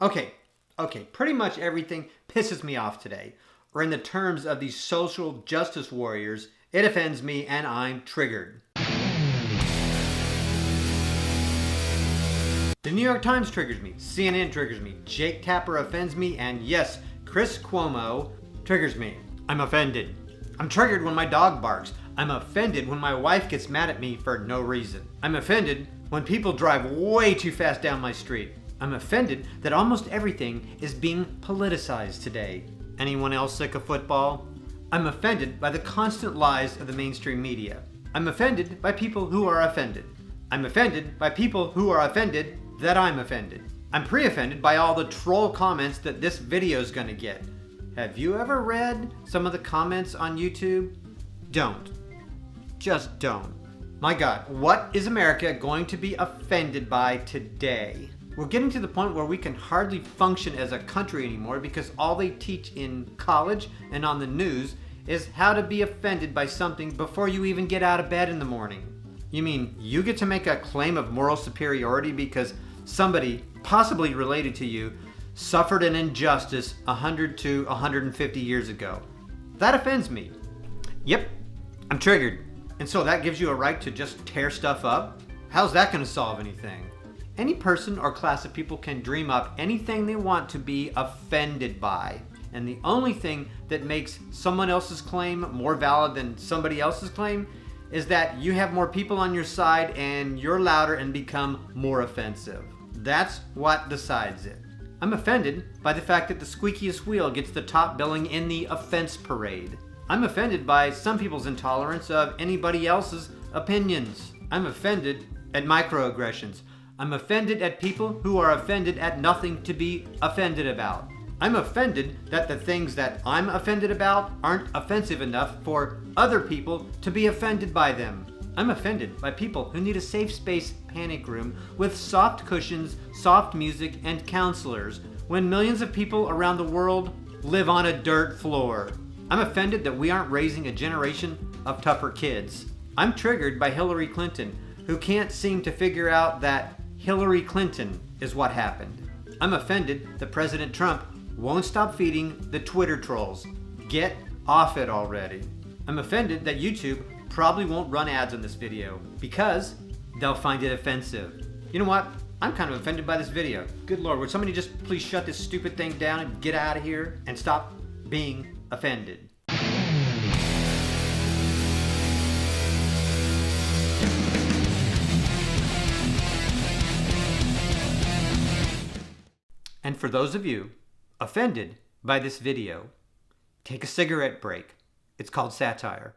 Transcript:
Okay, pretty much everything pisses me off today. Or in the terms of these social justice warriors, it offends me and I'm triggered. The New York Times triggers me, CNN triggers me, Jake Tapper offends me, and yes, Chris Cuomo triggers me. I'm offended. I'm triggered when my dog barks. I'm offended when my wife gets mad at me for no reason. I'm offended when people drive way too fast down my street. I'm offended that almost everything is being politicized today. Anyone else sick of football? I'm offended by the constant lies of the mainstream media. I'm offended by people who are offended. I'm offended by people who are offended that I'm offended. I'm pre-offended by all the troll comments that this video is gonna get. Have you ever read some of the comments on YouTube? Don't. Just don't. My God, what is America going to be offended by today? We're getting to the point where we can hardly function as a country anymore because all they teach in college and on the news is how to be offended by something before you even get out of bed in the morning. You mean you get to make a claim of moral superiority because somebody, possibly related to you, suffered an injustice 100 to 150 years ago? That offends me. Yep, I'm triggered. And so that gives you a right to just tear stuff up? How's that going to solve anything? Any person or class of people can dream up anything they want to be offended by. And the only thing that makes someone else's claim more valid than somebody else's claim is that you have more people on your side and you're louder and become more offensive. That's what decides it. I'm offended by the fact that the squeakiest wheel gets the top billing in the offense parade. I'm offended by some people's intolerance of anybody else's opinions. I'm offended at microaggressions. I'm offended at people who are offended at nothing to be offended about. I'm offended that the things that I'm offended about aren't offensive enough for other people to be offended by them. I'm offended by people who need a safe space panic room with soft cushions, soft music, and counselors when millions of people around the world live on a dirt floor. I'm offended that we aren't raising a generation of tougher kids. I'm triggered by Hillary Clinton, who can't seem to figure out that Hillary Clinton is what happened. I'm offended that President Trump won't stop feeding the Twitter trolls. Get off it already. I'm offended that YouTube probably won't run ads on this video because they'll find it offensive. You know what? I'm kind of offended by this video. Good Lord, would somebody just please shut this stupid thing down and get out of here and stop being offended? And for those of you offended by this video, take a cigarette break. It's called satire.